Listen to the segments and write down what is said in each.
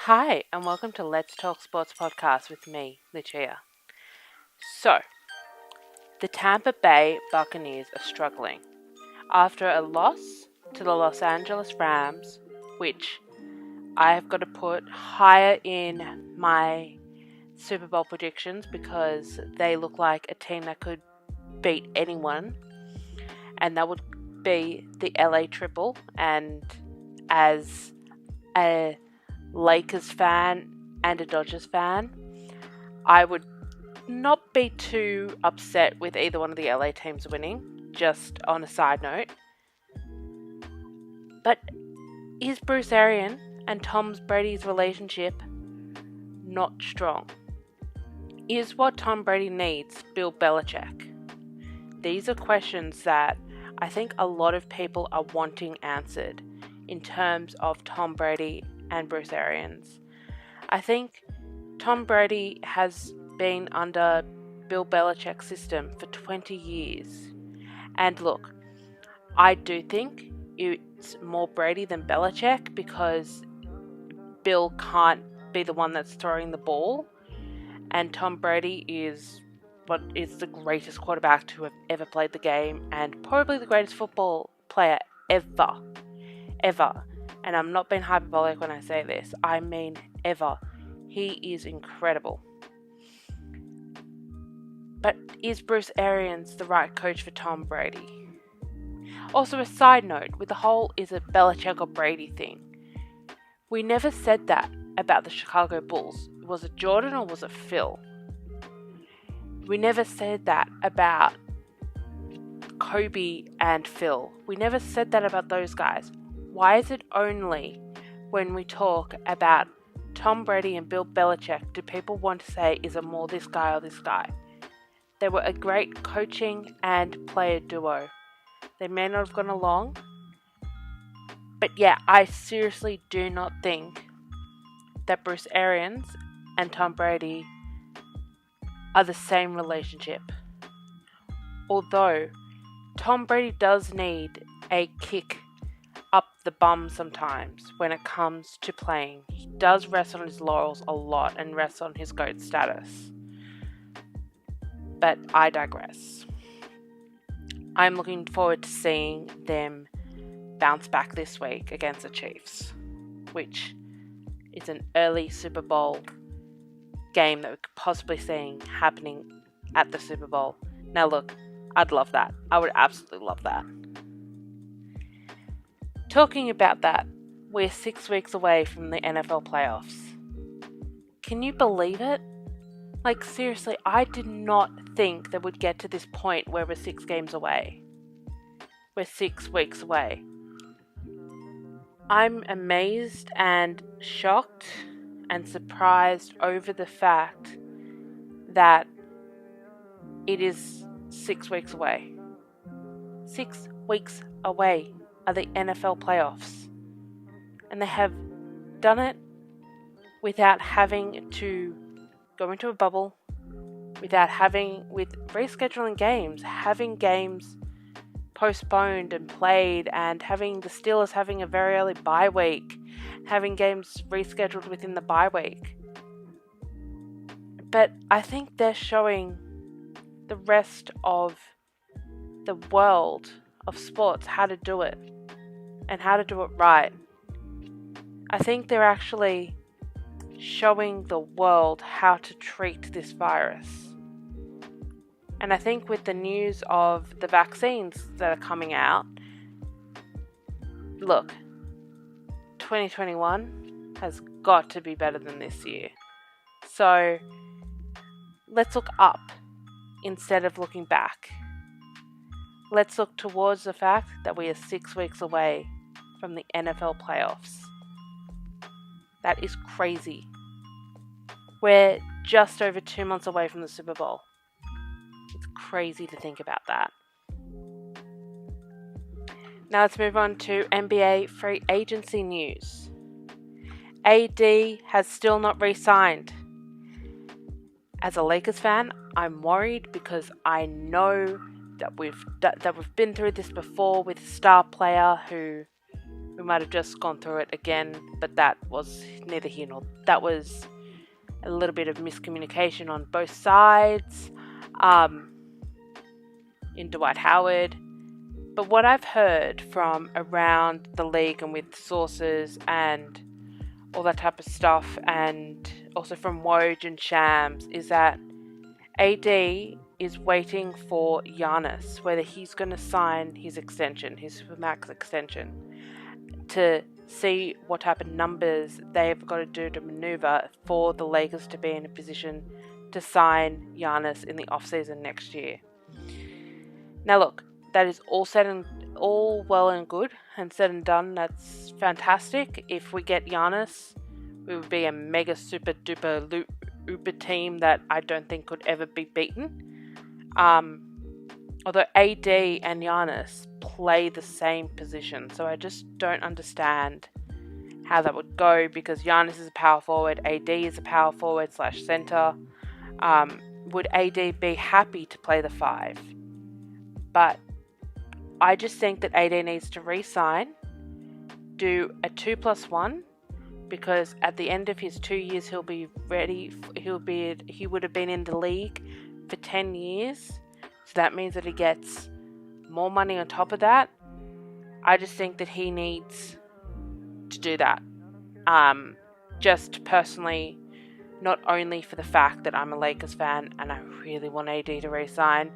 Hi, and welcome to Let's Talk Sports podcast with me, Lucia. So, the Tampa Bay Buccaneers are struggling after a loss to the Los Angeles Rams, which I have got to put higher in my Super Bowl predictions because they look like a team that could beat anyone, and that would be the LA Triple. And as a Lakers fan and a Dodgers fan, I would not be too upset with either one of the LA teams winning, just on a side note. But is Bruce Arians and Tom Brady's relationship not strong? Is what Tom Brady needs Bill Belichick? These are questions that I think a lot of people are wanting answered in terms of Tom Brady and Bruce Arians. I think Tom Brady has been under Bill Belichick's system for 20 years. And look, I do think it's more Brady than Belichick because Bill can't be the one that's throwing the ball. And Tom Brady is the greatest quarterback to have ever played the game and probably the greatest football player ever. And I'm not being hyperbolic when I say this. I mean ever. He is incredible. But is Bruce Arians the right coach for Tom Brady? Also, a side note with the whole is it Belichick or Brady thing. We never said that about the Chicago Bulls. Was it Jordan or was it Phil? We never said that about Kobe and Phil. We never said that about those guys. Why is it only when we talk about Tom Brady and Bill Belichick do people want to say, is it more this guy or this guy? They were a great coaching and player duo. They may not have gone along, but yeah, I seriously do not think that Bruce Arians and Tom Brady are the same relationship. Although Tom Brady does need a kick up the bum sometimes when it comes to playing. He does rest on his laurels a lot and rests on his GOAT status. But I digress. I'm looking forward to seeing them bounce back this week against the Chiefs, which is an early Super Bowl game that we could possibly see happening at the Super Bowl. Now look, I'd love that. I would absolutely love that. Talking about that, we're 6 weeks away from the NFL playoffs. Can you believe it? Like, seriously, I did not think that we'd get to this point where we're 6 games away. We're 6 weeks away. I'm amazed and shocked and surprised over the fact that it is 6 weeks away. 6 weeks away are the NFL playoffs. And they have done it without having to go into a bubble, with rescheduling games, having games postponed and played, and having the Steelers having a very early bye week, having games rescheduled within the bye week. But I think they're showing the rest of the world of sports how to do it and how to do it right. I think they're actually showing the world how to treat this virus. And I think with the news of the vaccines that are coming out, look, 2021 has got to be better than this year. So let's look up instead of looking back. Let's look towards the fact that we are 6 weeks away from the NFL playoffs. That is crazy. We're just over 2 months away from the Super Bowl. It's crazy to think about that. Now let's move on to NBA free agency news. AD has still not re-signed. As a Lakers fan, I'm worried because I know that we've been through this before with a star player who We might have just gone through it again, but that was neither here nor that was a little bit of miscommunication on both sides in Dwight Howard. But what I've heard from around the league and with sources and all that type of stuff, and also from Woj and Shams, is that AD is waiting for Giannis, whether he's going to sign his extension, his Supermax extension, to see what type of numbers they've got to do to maneuver for the Lakers to be in a position to sign Giannis in the offseason next year. Now look, that is all well and good and said and done. That's fantastic. If we get Giannis, we would be a mega super duper uber team that I don't think could ever be beaten. Although AD and Giannis play the same position, so I just don't understand how that would go, because Giannis is a power forward, AD is a power forward / center. Would AD be happy to play the 5? But I just think that AD needs to re-sign, do a 2+1, because at the end of his 2 years he'll be ready. He would have been in the league for 10 years, so that means that he gets more money on top of that. I just think that he needs to do that. Just personally, not only for the fact that I'm a Lakers fan and I really want AD to re-sign,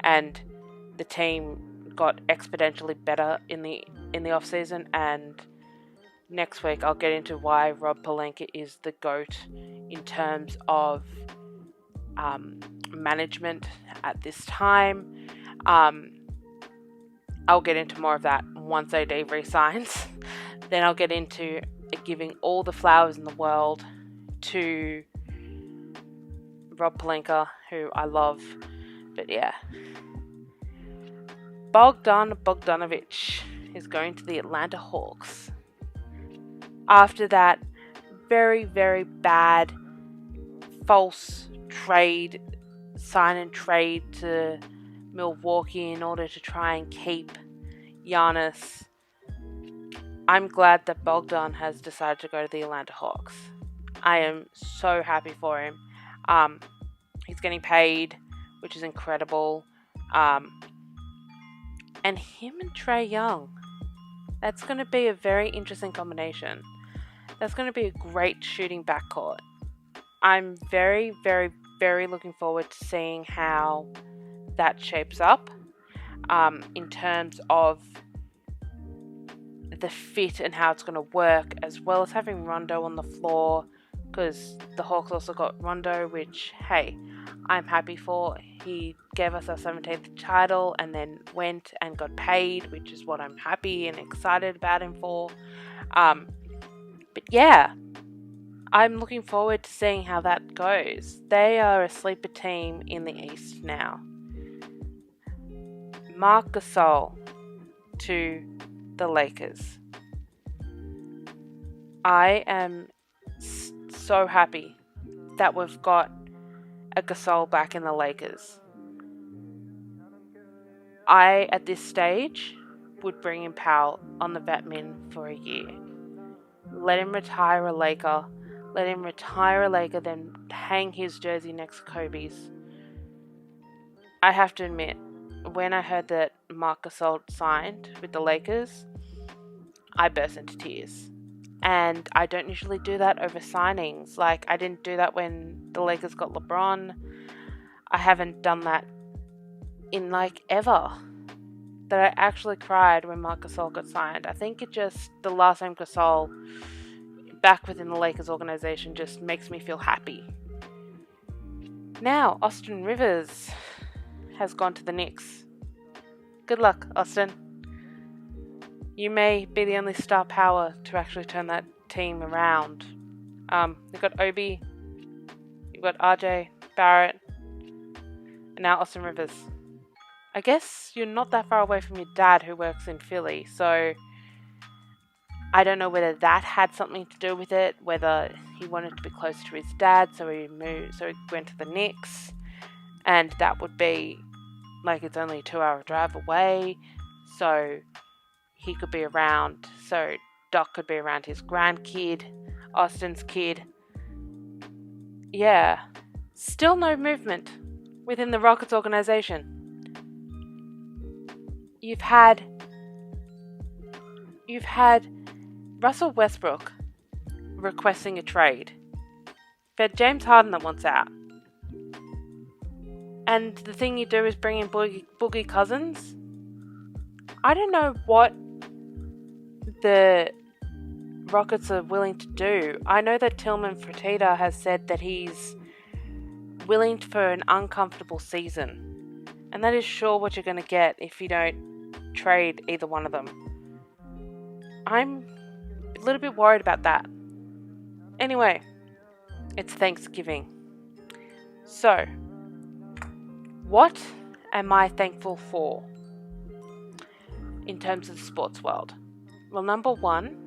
and the team got exponentially better in the offseason, and next week I'll get into why Rob Pelinka is the GOAT in terms of management at this time. I'll get into more of that once AD resigns. Then I'll get into giving all the flowers in the world to Rob Pelinka, who I love. But yeah, Bogdan Bogdanovic is going to the Atlanta Hawks after that very, very bad false trade, sign and trade to Milwaukee in order to try and keep Giannis. I'm glad that Bogdan has decided to go to the Atlanta Hawks. I am so happy for him. He's getting paid, which is incredible. And him and Trae Young, that's going to be a very interesting combination. That's going to be a great shooting backcourt. I'm very, very, very looking forward to seeing how that shapes up in terms of the fit and how it's going to work, as well as having Rondo on the floor, because the Hawks also got Rondo, which, hey, I'm happy for. He gave us our 17th title and then went and got paid, which is what I'm happy and excited about him for. But yeah, I'm looking forward to seeing how that goes. They are a sleeper team in the East now. Marc Gasol to the Lakers. I am so happy that we've got a Gasol back in the Lakers. I, at this stage, would bring in Powell on the vet min for a year. Let him retire a Laker. Let him retire a Laker, then hang his jersey next to Kobe's. I have to admit, when I heard that Marc Gasol signed with the Lakers, I burst into tears. And I don't usually do that over signings. Like, I didn't do that when the Lakers got LeBron. I haven't done that in, ever. That I actually cried when Marc Gasol got signed. I think the last name Gasol back within the Lakers organization just makes me feel happy. Now, Austin Rivers has gone to the Knicks. Good luck, Austin. You may be the only star power to actually turn that team around. You've got Obi, you've got RJ, Barrett, and now Austin Rivers. I guess you're not that far away from your dad who works in Philly, so I don't know whether that had something to do with it, whether he wanted to be close to his dad, so he went to the Knicks, and that would be, it's only a 2-hour drive away, so he could be around. So Doc could be around his grandkid, Austin's kid. Yeah. Still no movement within the Rockets organization. You've had Russell Westbrook requesting a trade. You've had James Harden that wants out. And the thing you do is bring in Boogie Cousins. I don't know what the Rockets are willing to do. I know that Tillman Fertitta has said that he's willing for an uncomfortable season. And that is sure what you're going to get if you don't trade either one of them. I'm a little bit worried about that. Anyway, it's Thanksgiving. So, what am I thankful for in terms of the sports world? Well, number one,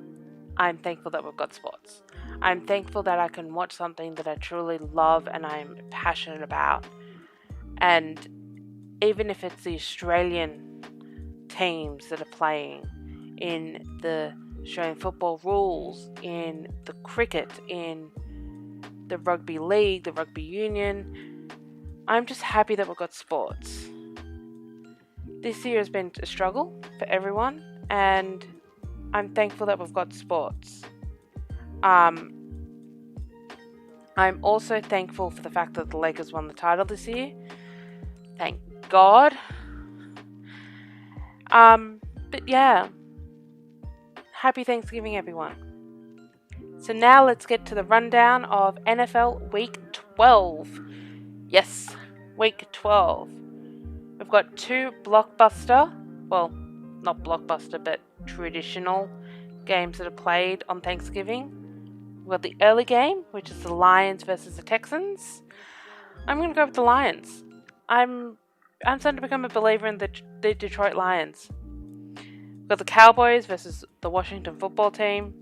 I'm thankful that we've got sports. I'm thankful that I can watch something that I truly love and I'm passionate about. And even if it's the Australian teams that are playing in the Australian football rules, in the cricket, in the rugby league, the rugby union, I'm just happy that we've got sports. This year has been a struggle for everyone, and I'm thankful that we've got sports. I'm also thankful for the fact that the Lakers won the title this year. Thank God. But yeah, happy Thanksgiving, everyone. So now let's get to the rundown of NFL Week 12. Yes, Week 12. We've got two blockbuster, well, not blockbuster, but traditional games that are played on Thanksgiving. We've got the early game, which is the Lions versus the Texans. I'm going to go with the Lions. I'm starting to become a believer in the Detroit Lions. We've got the Cowboys versus the Washington football team.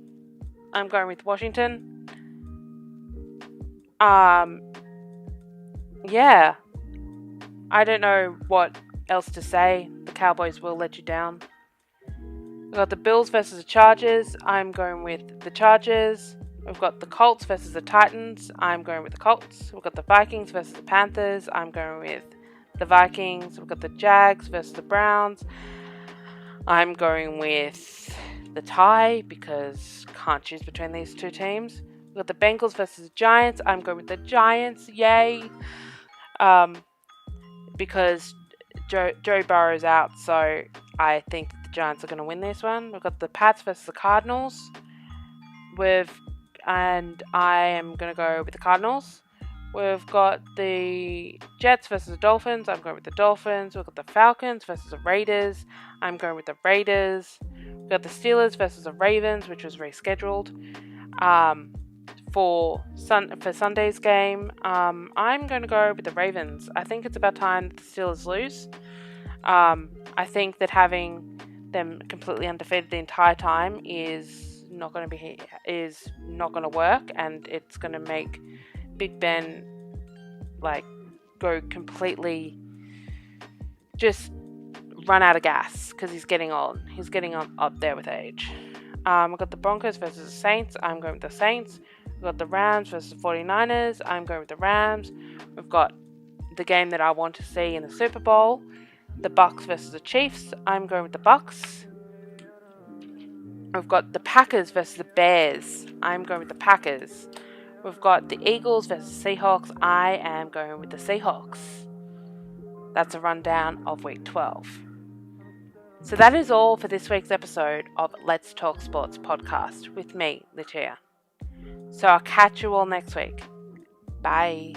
I'm going with Washington. Yeah. I don't know what else to say. The Cowboys will let you down. We've got the Bills versus the Chargers. I'm going with the Chargers. We've got the Colts versus the Titans. I'm going with the Colts. We've got the Vikings versus the Panthers. I'm going with the Vikings. We've got the Jags versus the Browns. I'm going with the tie because can't choose between these two teams. We've got the Bengals versus the Giants. I'm going with the Giants. Yay. Because Joe Burrow's out, so I think the Giants are going to win this one. We've got the Pats versus the Cardinals. And I am going to go with the Cardinals. We've got the Jets versus the Dolphins. I'm going with the Dolphins. We've got the Falcons versus the Raiders. I'm going with the Raiders. We've got the Steelers versus the Ravens, which was rescheduled for Sunday's game. I'm going to go with the Ravens. I think it's about time the Steelers lose. I think that having them completely undefeated the entire time is not going to work, and it's going to make Big Ben go completely just run out of gas because he's getting old. He's getting up there with age. We've got the Broncos versus the Saints. I'm going with the Saints. We've got the Rams versus the 49ers. I'm going with the Rams. We've got the game that I want to see in the Super Bowl, the Bucks versus the Chiefs. I'm going with the Bucks. We've got the Packers versus the Bears. I'm going with the Packers. We've got the Eagles versus Seahawks. I am going with the Seahawks. That's a rundown of Week 12. So that is all for this week's episode of Let's Talk Sports podcast with me, Lucia. So I'll catch you all next week. Bye.